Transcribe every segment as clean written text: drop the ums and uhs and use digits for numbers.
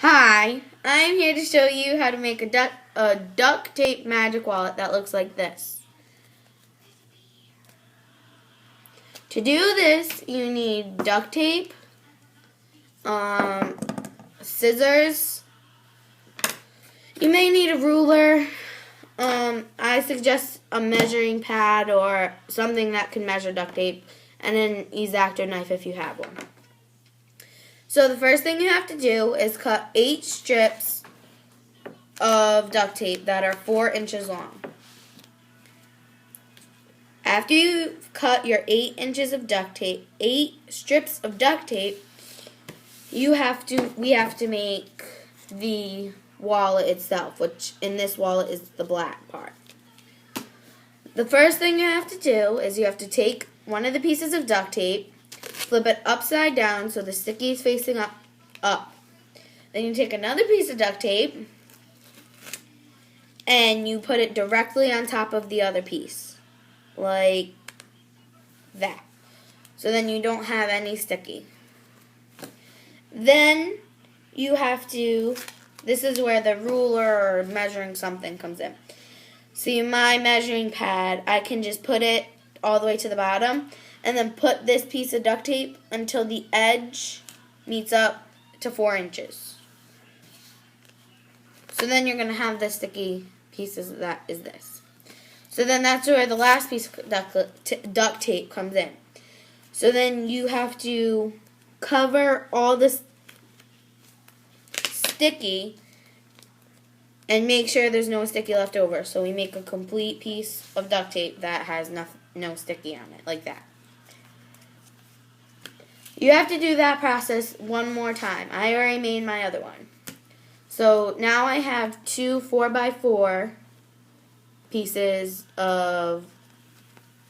Hi, I'm here to show you how to make a duct tape magic wallet that looks like this. To do this, you need duct tape, scissors. You may need a ruler. I suggest a measuring pad or something that can measure duct tape, and an X-Acto knife if you have one. So the first thing you have to do is cut 8 strips of duct tape that are 4 inches long. After you've cut your 8 inches of duct tape, 8 strips of duct tape, we have to make the wallet itself, which in this wallet is the black part. The first thing you have to do is you have to take one of the pieces of duct tape, flip it upside down so the sticky is facing up. Then you take another piece of duct tape and you put it directly on top of the other piece, like that. So then you don't have any sticky. Then you have to, this is where the ruler or measuring something comes in. See, my measuring pad, I can just put it all the way to the bottom and then put this piece of duct tape until the edge meets up to 4 inches. So then you're going to have the sticky pieces that is this. So then that's where the last piece of duct tape comes in. So then you have to cover all this sticky and make sure there's no sticky left over. So we make a complete piece of duct tape that has no sticky on it, like that. You have to do that process one more time. I already made my other one. So now I have 2 4x4 pieces of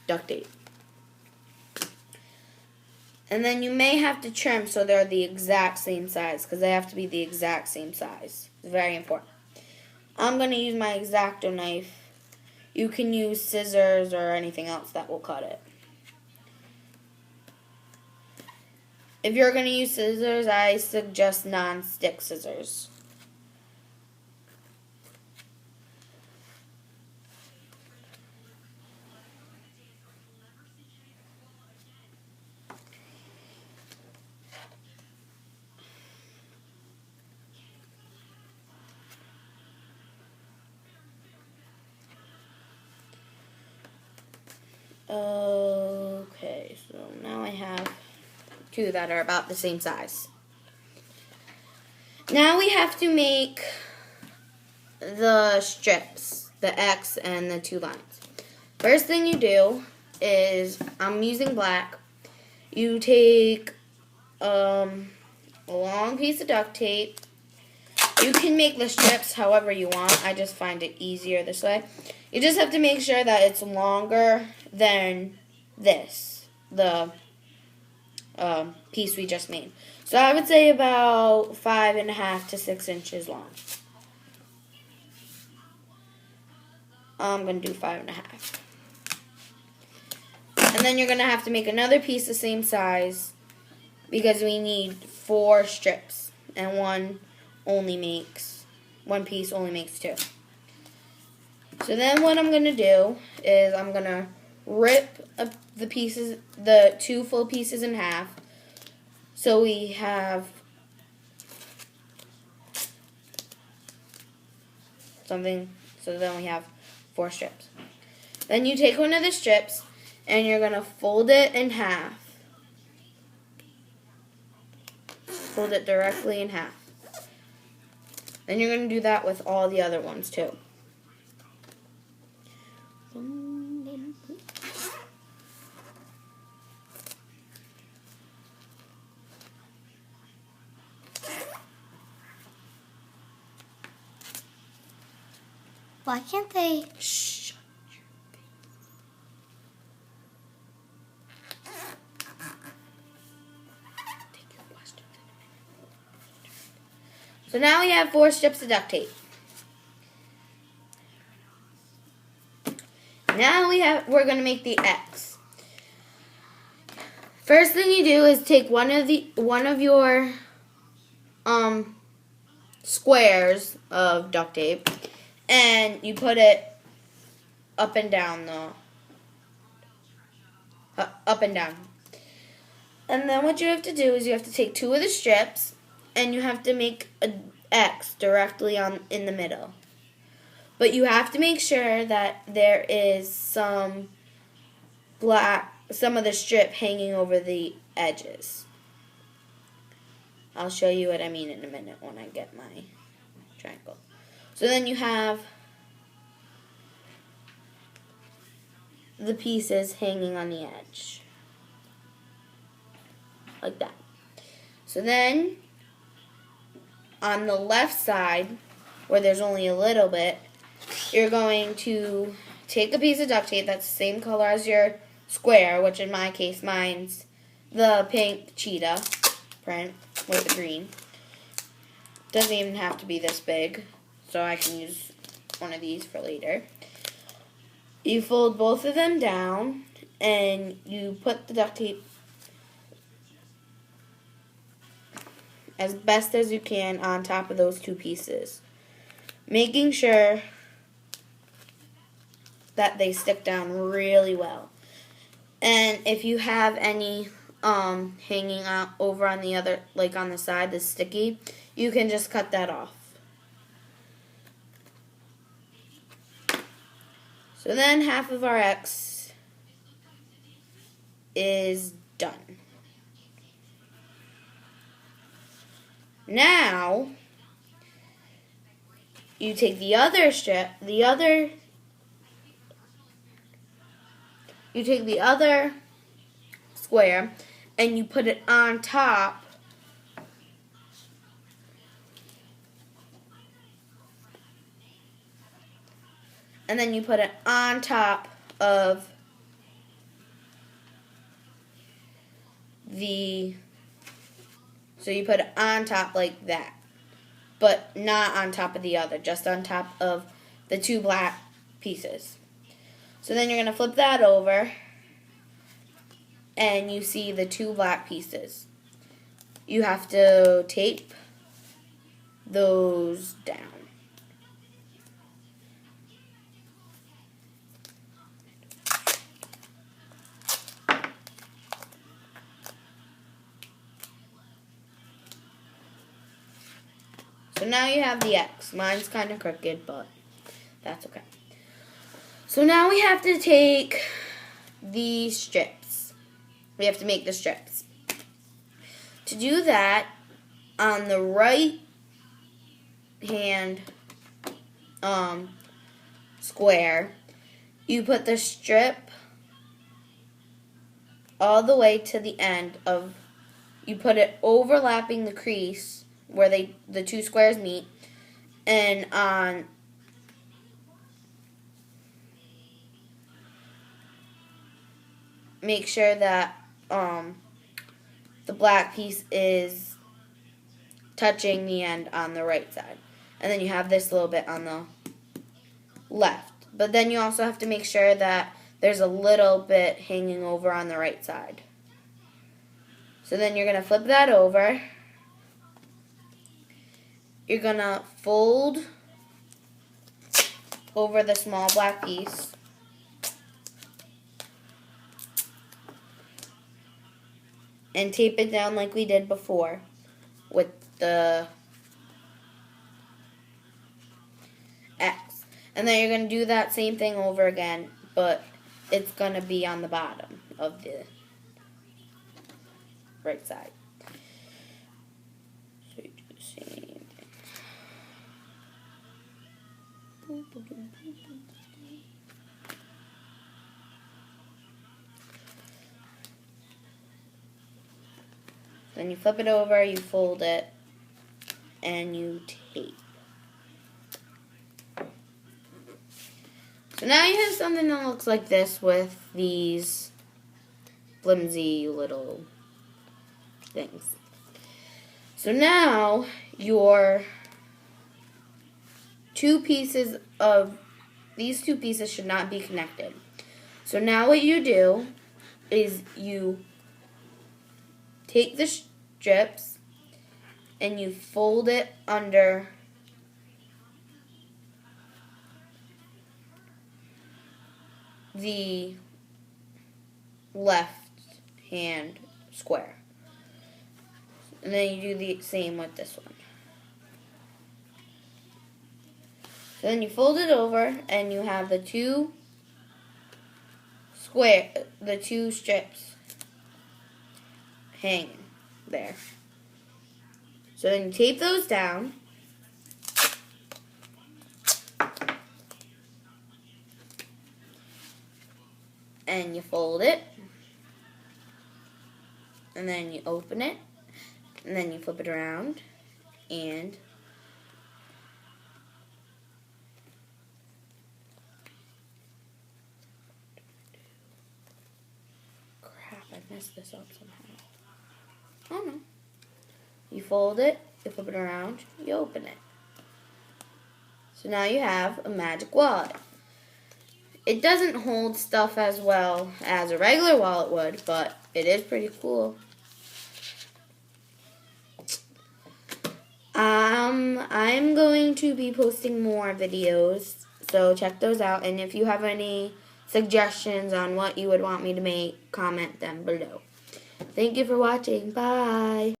duct tape. And then you may have to trim so they're the exact same size, because they have to be the exact same size. It's very important. I'm going to use my X-Acto knife. You can use scissors or anything else that will cut it. If you're going to use scissors, I suggest non-stick scissors. Okay, so now I have 2 that are about the same size. Now we have to make the strips, the X and the 2 lines. First thing you do is, I'm using black, you take a long piece of duct tape. You can make the strips however you want. I just find it easier this way. You just have to make sure that it's longer than this, the piece we just made. So I would say about 5.5 to 6 inches long. I'm going to do 5.5. And then you're going to have to make another piece the same size because we need 4 strips and one piece only makes 2. So then what I'm going to do is I'm going to rip up the 2 full pieces in half. So we have something, so then we have 4 strips. Then you take one of the strips and you're going to fold it in half. Fold it directly in half. And you're going to do that with all the other ones too. Why can't they? Shh. So now we have 4 strips of duct tape. Now we're going to make the X. First thing you do is take one of your squares of duct tape, and you put it up and down up and down. And then what you have to do is you have to take 2 of the strips, and you have to make an X directly in the middle. But you have to make sure that there is some of the strip hanging over the edges. I'll show you what I mean in a minute when I get my triangle. So then you have the pieces hanging on the edge. Like that. So then, on the left side, where there's only a little bit, you're going to take a piece of duct tape that's the same color as your square, which in my case, mine's the pink cheetah print with the green. Doesn't even have to be this big, so I can use one of these for later. You fold both of them down, and you put the duct tape as best as you can on top of those 2 pieces, making sure that they stick down really well. And if you have any hanging out over on the other, like on the side, that's sticky, you can just cut that off. So then half of our X is done. Now, you take the other strip, you take the other square, and you put it on top and then you put it on top of so you put it on top like that, but not on top of the other, just on top of the 2 black pieces. So then you're going to flip that over, and you see the 2 black pieces. You have to tape those down. So now you have the X. Mine's kind of crooked, but that's okay. So now we have to take the strips. We have to make the strips. To do that, on the right hand square, you put the strip all the way to the end of, you put it overlapping the crease where the 2 squares meet, and make sure that the black piece is touching the end on the right side. And then you have this little bit on the left. But then you also have to make sure that there's a little bit hanging over on the right side. So then you're going to flip that over. You're going to fold over the small black piece. And tape it down like we did before with the X. And then you're going to do that same thing over again, but it's going to be on the bottom of the right side. So you do the same thing. Then you flip it over, you fold it, and you tape. So now you have something that looks like this with these flimsy little things. So now your these two pieces should not be connected. So now what you do is you take the strips and you fold it under the left hand square. And then you do the same with this one. So then you fold it over and you have the two strips hanging there. So then you tape those down. And you fold it. And then you open it. And then you flip it around. And crap, I messed this up somehow. Oh no. You fold it, you flip it around, you open it. So now you have a magic wallet. It doesn't hold stuff as well as a regular wallet would, but it is pretty cool. I'm going to be posting more videos, so check those out. And if you have any suggestions on what you would want me to make, comment them below. Thank you for watching. Bye.